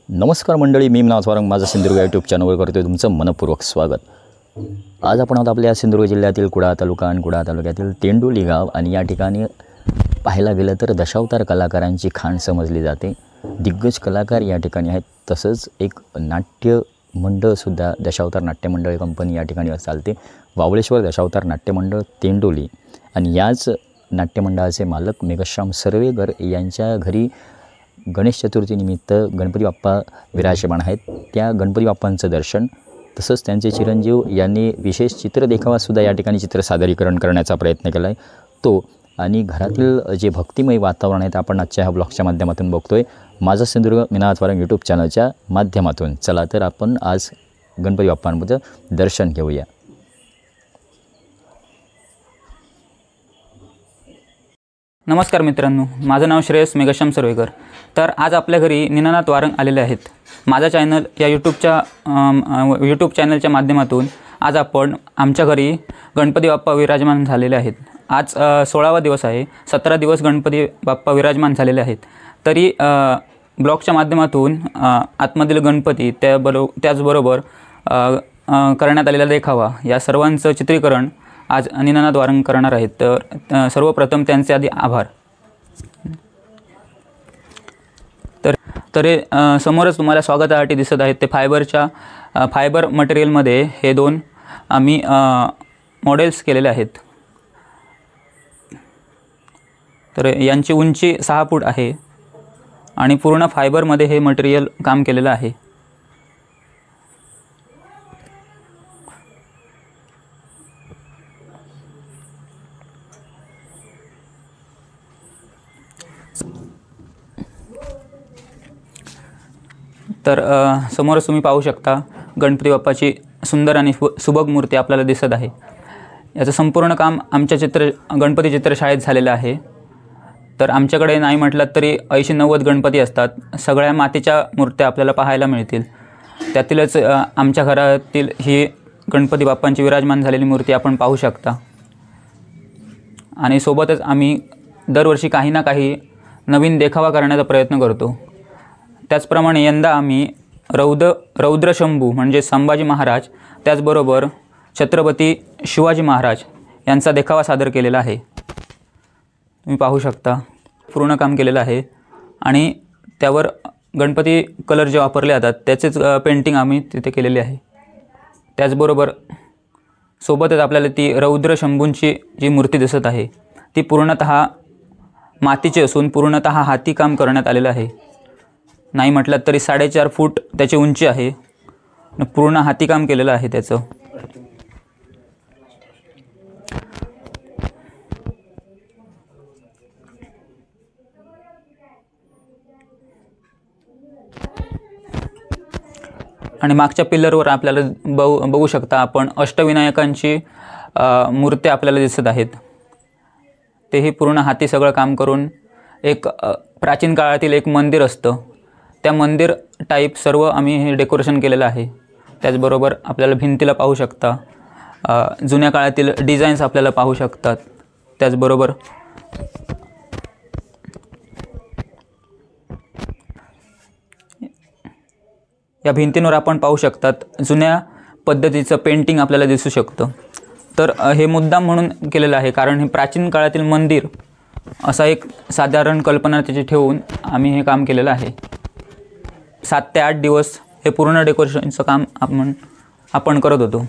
नमस्कार मंडळी, मी नाथवारंग माझा सिंधुदुर्ग यूट्यूब चॅनलवर करतो आहे तुमचं मनपूर्वक स्वागत। आज आपण आहोत आपल्या सिंधुदुर्ग जिल्ह्यातील कुडाळ तालुका आणि कुडाळ तालुक्यातील तेंडोली गाव आणि या ठिकाणी पाहायला गेलं तर दशावतार कलाकारांची खाण समजली जाते। दिग्गज कलाकार या ठिकाणी आहेत, तसंच एक नाट्य मंडळसुद्धा दशावतार नाट्य मंडळ कंपनी या ठिकाणी चालते। वावळेश्वर दशावतार नाट्य मंडळ तेंडोली आणि याच नाट्यमंडळाचे मालक मेघश्याम सर्वेकर यांच्या घरी गणेश चतुर्थीनिमित्त गणपती बाप्पा विराजमान आहेत। त्या गणपती बाप्पांचं दर्शन तसंच त्यांचे चिरंजीव यांनी विशेष चित्र देखावासुद्धा या ठिकाणी चित्र सादरीकरण करण्याचा प्रयत्न केला आहे तो, आणि घरातील जे भक्तिमय वातावरण आहे आपण आजच्या ह्या ब्लॉगच्या माध्यमातून बघतोय माझा सिंधुदुर्ग मी नाथवारंग यूट्यूब चॅनलच्या माध्यमातून। चला तर आपण आज गणपती बाप्पांचं दर्शन घेऊया। नमस्कार मित्रांनो, माझं नाव श्रेयस मेघश्याम सर्वेकर। तर आज आपल्या घरी निनानाथ वारंग आलेले आहेत। माझा चॅनल या यूट्यूब चॅनलच्या माध्यमातून आज आपण आमच्या घरी गणपती बाप्पा विराजमान झालेले आहेत। आज 16वा दिवस आहे, 17 दिवस गणपती बाप्पा विराजमान झालेले आहेत। तरी ब्लॉगच्या माध्यमातून आतमधील गणपती त्याचबरोबर करण्यात आलेला देखावा या सर्वांचं चित्रीकरण आज निनानाथ वारंग करणार आहेत। तर सर्वप्रथम त्यांचे आधी आभार। तर समोरच तुम्हाला स्वागतासाठी दिसत आहेत ते फायबर मटेरियलमध्ये हे दोन आम्ही मॉडेल्स केलेले आहेत। तर यांची उंची 6 फूट आहे आणि पूर्ण फायबरमध्ये हे मटेरियल काम केलेलं आहे। तर समोरच तुम्ही पाहू शकता गणपती बाप्पाची सुंदर आणि सुबक मूर्ती आपल्याला दिसत आहे। याचं संपूर्ण काम आमच्या गणपती चित्रशाळेत झालेलं आहे। तर आमच्याकडे नाही म्हटलं तरी 80-90 गणपती असतात। सगळ्या मातीच्या मूर्त्या आपल्याला पाहायला मिळतील। त्यातीलच आमच्या घरातील ही गणपती बाप्पांची विराजमान झालेली मूर्ती आपण पाहू शकता। आणि सोबतच आम्ही दरवर्षी काही ना काही नवीन देखावा करण्याचा प्रयत्न करतो। त्याचप्रमाणे यंदा आम्ही रौद्रशंभू म्हणजे संभाजी महाराज त्याचबरोबर छत्रपती शिवाजी महाराज यांचा देखावा सादर केलेला आहे। तुम्ही पाहू शकता पूर्ण काम केलेलं आहे आणि त्यावर गणपती कलर जे वापरले जातात त्याचेच पेंटिंग आम्ही तिथे केलेली आहे। त्याचबरोबर सोबतच आपल्याला ती रौद्रशंभूंची जी मूर्ती दिसत आहे ती पूर्णतः मातीची असून पूर्णतः हाती काम करण्यात आलेलं आहे। नाही म्हटलं तरी 4.5 फूट त्याची उंची आहे, पूर्ण हातीकाम केलेलं आहे त्याचं। आणि मागच्या पिलरवर आपल्याला बघू शकता आपण अष्टविनायकांची मूर्ती आपल्याला दिसत आहेत। तेही पूर्ण हाती सगळं काम करून एक प्राचीन काळातील एक मंदिर असतं त्या मंदिर टाईप सर्व आम्ही हे डेकोरेशन केलेलं आहे। त्याचबरोबर आपल्याला भिंतीला पाहू शकता जुन्या काळातील डिझाईन्स आपल्याला पाहू शकतात। त्याचबरोबर या भिंतींवर आपण पाहू शकतात जुन्या पद्धतीचं पेंटिंग आपल्याला दिसू शकतं। तर हे मुद्दाम म्हणून केलेलं आहे कारण हे प्राचीन काळातील मंदिर असा एक साधारण कल्पना त्याची ठेवून आम्ही हे काम केलेलं आहे। 7 ते 8 दिवस हे पूर्ण डेकोरेशनचं काम आपण करत होतो।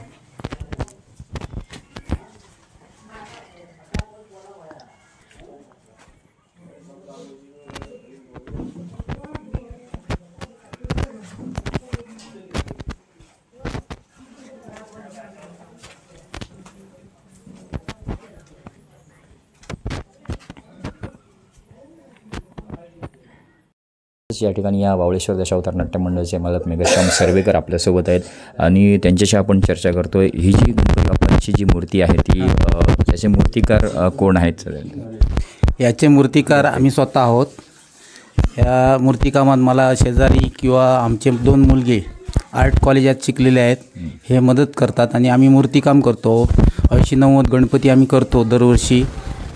या ठिकाणी या वावळेश्वर दशावतार नाट्य मंडळाचे मालक मेघश्याम सर्वेकर आपल्यासोबत आहेत आणि त्यांच्याशी आपण चर्चा करतोय। ही जी गणपती बाप्पांची जी मूर्ती आहे ती त्याचे मूर्तिकार कोण आहेत? याचे मूर्तिकार आम्ही स्वतः आहोत। या मूर्तिकामात मला शेजारी किंवा आमचे 2 मुलगे आर्ट कॉलेजात शिकलेले आहेत, हे मदत करतात आणि आम्ही मूर्तिकाम करतो। 80-90 गणपती आम्ही करतो दरवर्षी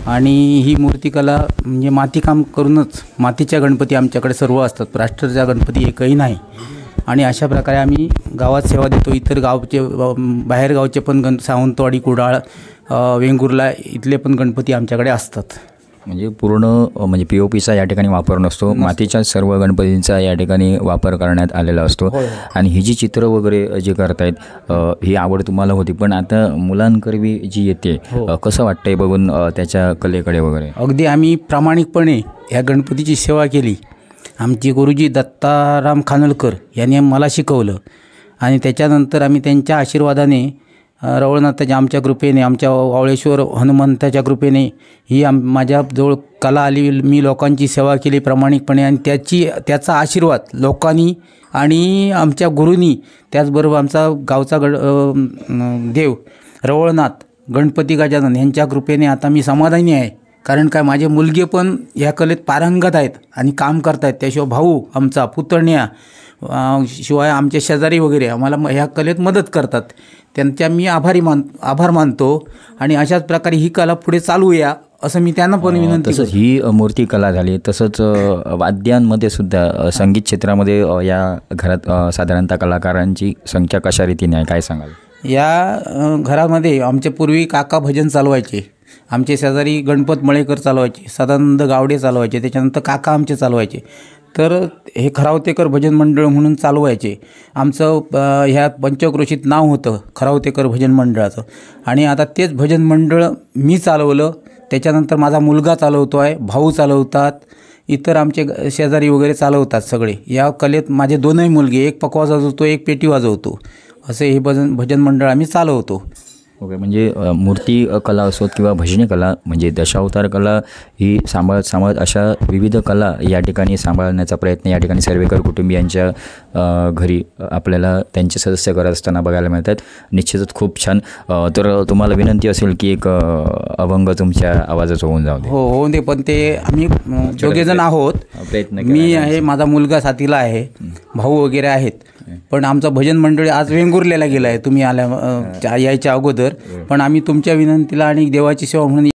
आणि ही मूर्तिकला म्हणजे मातीकाम करूनच, मातीच्या गणपती आमच्याकडे सर्व असतात, प्लास्टरचा गणपती एकही नाही. आणि अशा प्रकारे आम्ही गावात सेवा देतो. इतर गावचे बाहेर गावचे पण सावंतवाडी, कुडाळ, वेंगुर्ला इथले पण गणपती आमच्याकडे असतात. म्हणजे पूर्ण म्हणजे POPचा या ठिकाणी वापर नसतो, मातीच्या सर्व गणपतींचा या ठिकाणी वापर करण्यात आलेला असतो. आणि ही जी चित्र वगैरे जे करतायत ही आवड तुम्हाला होती, पण आता मुलांकरवी जी येते कसं वाटतंय बघून त्याच्या कलेकडे वगैरे? अगदी आम्ही प्रामाणिकपणे या गणपतीची सेवा केली. आमचे गुरुजी दत्ताराम खानोलकर यांनी मला शिकवलं आणि त्याच्यानंतर आम्ही त्यांच्या आशीर्वादाने, रवळनाथाच्या आमच्या कृपेने, आमच्या वावळेश्वर हनुमंताच्या कृपेने ही माझ्याजवळ कला आली. मी लोकांची सेवा केली प्रामाणिकपणे आणि त्याचा आशीर्वाद लोकांनी आणि आमच्या गुरूंनी, त्याचबरोबर आमचा गावचा देव रवळनाथ गणपती गजानन यांच्या कृपेने आता मी समाधानी आहे. कारण काय, माझे मुलगे पण ह्या कलेत पारंगत आहेत आणि काम करत आहेत. त्याशिवाय भाऊ, आमचा पुतण्या, शिवाय आमचे शेजारी वगैरे आम्हाला ह्या कलेत मदत करतात. त्यांच्या मी आभार मानतो. आणि अशाच प्रकारे ही कला पुढे चालू या असं मी त्यांना पण विनंती. तसंच ही मूर्तिकला झाली, तसंच वाद्यांमध्ये सुद्धा संगीत क्षेत्रामध्ये या घरात साधारणतः कलाकारांची संख्या कशा रीतीने आहे, काय सांगाल? या घरामध्ये आमचे पूर्वी काका भजन चालवायचे, आमचे शेजारी गणपत मळेकर चालवायचे, सदानंद गावडे चालवायचे, त्याच्यानंतर काका आमचे चालवायचे. तर हे खरावतेकर भजन मंडळ म्हणून चालवायचे. आमचं ह्या पंचक्रोशीत नाव होतं खरावतेकर भजन मंडळाचं. आणि आता तेच भजन मंडळ मी चालवलं, त्याच्यानंतर माझा मुलगा चालवतो आहे, भाऊ चालवतात, इतर आमचे शेजारी वगैरे चालवतात सगळे. या कलेत माझे दोनही मुलगे, एक पकवाज वाजवतो, एक पेटी वाजवतो, असे हे भजन मंडळ आम्ही चालवतो. ओके, म्हणजे मूर्ती कला असोत किंवा भजनी कला, म्हणजे दशावतार कला ही सांभाळत अशा विविध कला या ठिकाणी सांभाळण्याचा प्रयत्न या ठिकाणी सर्वेकर कुटुंबियांच्या घरी आपल्याला त्यांचे सदस्य करत असताना बघायला मिळतात. निश्चितच खूप छान. तर तुम्हाला विनंती असेल की एक अभंग तुमच्या आवाजाचं होऊन जाऊ दे. हो दे, पण ते आम्ही दोघेजण आहोत, प्रयत्न मी आहे, माझा मुलगा साथीला आहे, भाऊ वगैरे आहेत. पण आमचं भजन मंडळ आज वेंगुर्ल्याला गेलं आहे तुम्ही यायच्या अगोदर. पण आम्ही तुमच्या विनंतीला आणि देवाची सेवा म्हणून